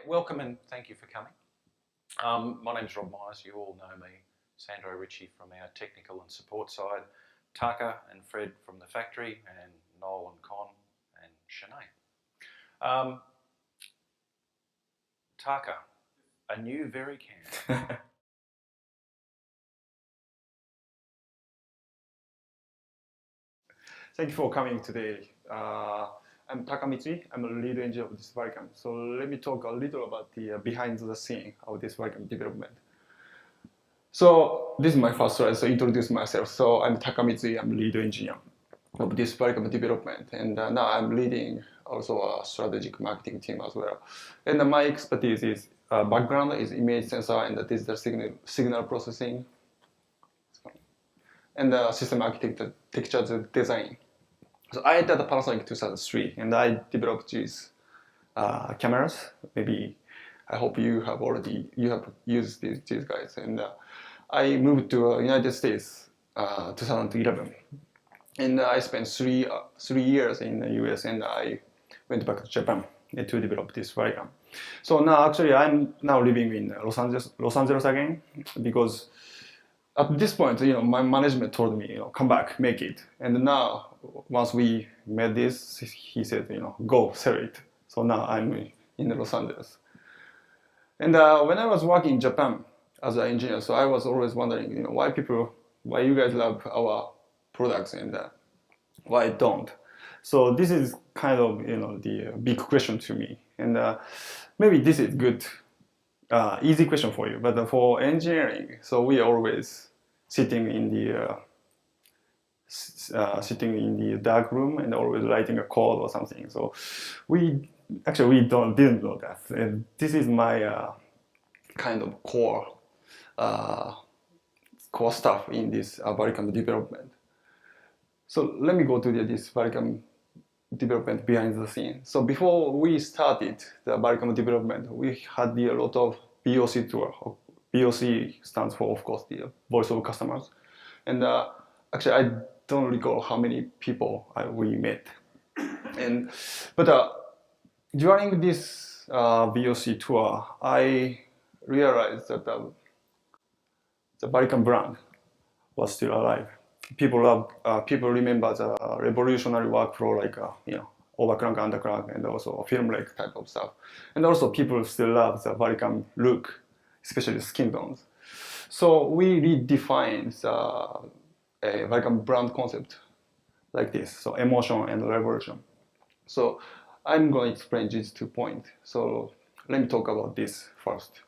welcome and thank you for coming. My name's Rob Myers. You all know me. Sandro Ritchie from our technical and support side, Taka and Fred from the factory, and Noel and Con and Sinead. Taka, a new VeriCam. Thank you for coming today. I'm Taka Mitsui. I'm a lead engineer of this VeriCam. So let me talk a little about the behind the scene of this VeriCam development. So this is my first slide, so introduce myself. So I'm Taka Mitsui. I'm lead engineer of this VeriCam development. And now I'm leading also a strategic marketing team as well. And my expertise is, background is image sensor and the digital signal processing and system architecture design. So I entered Panasonic 2003, and I developed these cameras. Maybe I hope you have used these guys. And I moved to United States 2011, and I spent three years in the US, and I went back to Japan to develop this VeriCam. So now actually I'm now living in Los Angeles again, because at this point, my management told me, come back, make it. And now, once we made this, he said, go sell it. So now I'm in Los Angeles. And when I was working in Japan as an engineer, so I was always wondering, why you guys love our products and why I don't. So this is kind of, the big question to me. And maybe this is good, easy question for you. But for engineering, so we always sitting in the dark room and always writing a code or something. So we didn't know that. And this is my kind of core stuff in this VeriCam development. So let me go to this VeriCam development behind the scene. So before we started the VeriCam development, we had a lot of VOC tour. VOC stands for, of course, the voice of customers. And actually, I don't recall how many people we met. But during this VOC tour, I realized that the VeriCam brand was still alive. People remember the revolutionary workflow, like overclock, underclock, and also film lake type of stuff. And also, people still love the VeriCam look, especially skin tones. So we redefined a VeriCam brand concept like this, so emotion and revolution. So I'm going to explain these 2 points. So let me talk about this first.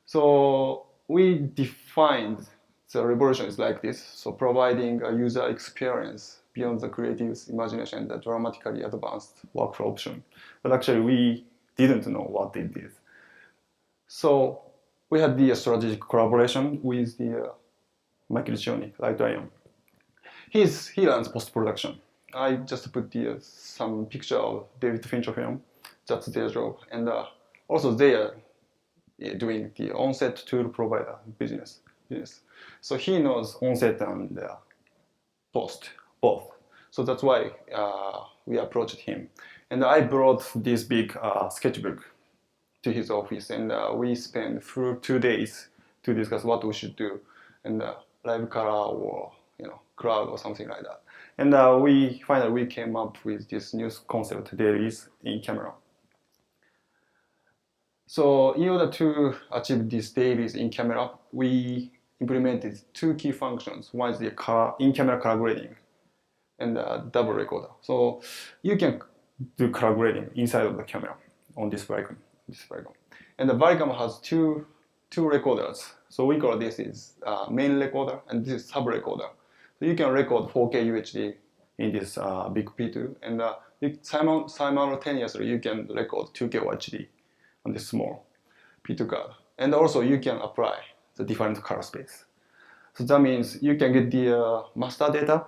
So we defined the revolution is like this, so providing a user experience beyond the creative's imagination and the dramatically advanced workflow option. But actually we didn't know what it is. So we had the strategic collaboration with the Michael Cioni, like I am. He runs post-production. I just put some picture of David Fincher film. That's their job. And also they are doing the on-set tool provider business. So he knows on-set and post, both. So that's why we approached him. And I brought this big sketchbook to his office, and we spent full 2 days to discuss what we should do, and live color or crowd or something like that. And we finally came up with this new concept, dailies in camera. So in order to achieve these dailies in camera, we implemented 2 key functions. One is the in-camera color grading and double recorder. So you can do color grading inside of the camera on this VeriCam. And the VeriCam has two recorders. So we call this is main recorder, and this is sub recorder. So you can record 4K UHD in this big P2, and simultaneously you can record 2K UHD on this small P2 card. And also you can apply the different color space. So that means you can get the master data,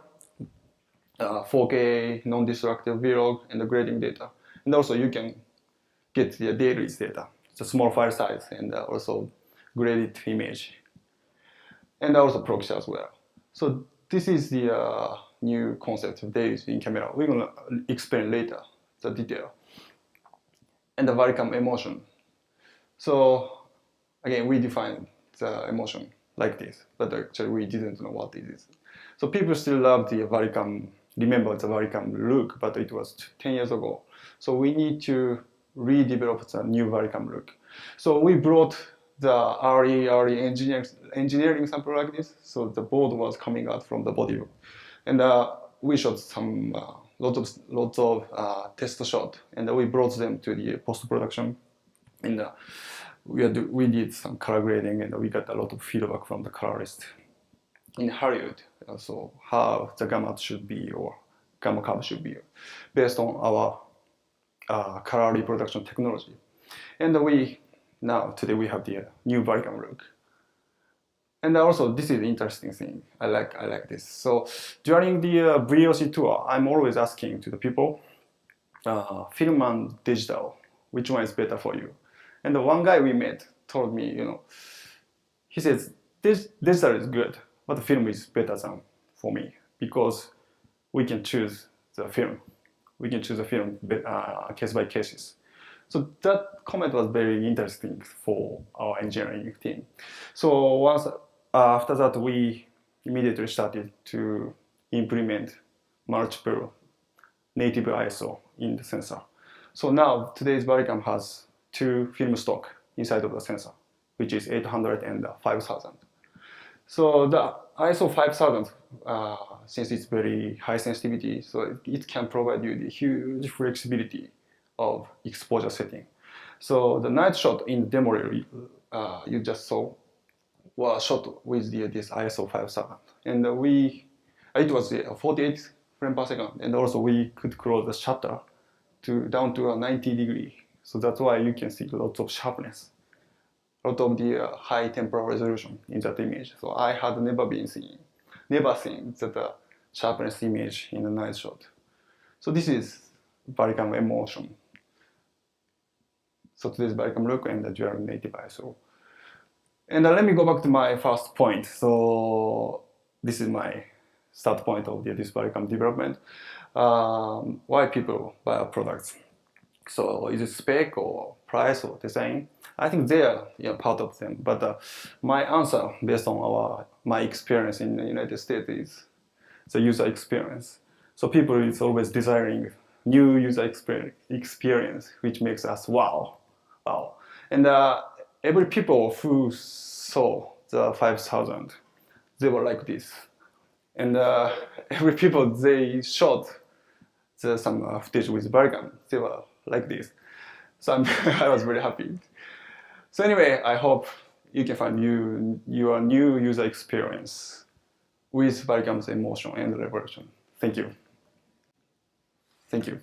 4K non-destructive vlog, and the grading data. And also you can get the dailies data, the small file size, and also graded image, and also proxy as well. So this is the new concept of dailies in camera. We're gonna explain later the detail. And the VeriCam emotion. So again, we defined the emotion like this, but actually we didn't know what it is. So people still love the Varicam, remember the Varicam look, but it was 10 years ago. So we need to redevelop the new Varicam look. So we brought the early engineering sample like this. So the board was coming out from the body, and we shot some lots of test shot, and we brought them to the post production, and we did some color grading, and we got a lot of feedback from the colorist in Hollywood. So how the gamma should be or gamma curve should be based on our color reproduction technology. And today we have the new Varicam look. And also this is the interesting thing. I like this. So during the VOC tour, I'm always asking to the people, film and digital, which one is better for you? And the one guy we met told me, he says, this digital is good, but the film is better than for me because we can choose the film. We can choose the film case by cases. So that comment was very interesting for our engineering team. So once after that, we immediately started to implement multiple native ISO in the sensor. So now today's Varicam has 2 film stock inside of the sensor, which is 800 and 5000. So the ISO 5000, since it's very high sensitivity, so it can provide you the huge flexibility of exposure setting. So the night shot in the demo reel you just saw was shot with this ISO 5000, and it was 48 frames per second, and also we could close the shutter down to a 90 degree. So that's why you can see lots of sharpness, a lot of the high temporal resolution in that image. So I had never seen that sharpness image in a night shot. So this is Varicam emotion. So today's Varicam look and the dual native ISO. And let me go back to my first point. So this is my start point of this Varicam development. Why people buy our products? So is it spec or price or design? I think they are part of them. But my answer, based on my experience in the United States, is the user experience. So people is always desiring new user experience, which makes us wow. And every people who saw the 5000, they were like this. And every people they shot some footage with Varicam, they were like this. So I was very happy. So anyway, I hope you can find your new user experience with Varicam's emotion and revolution. Thank you. Thank you.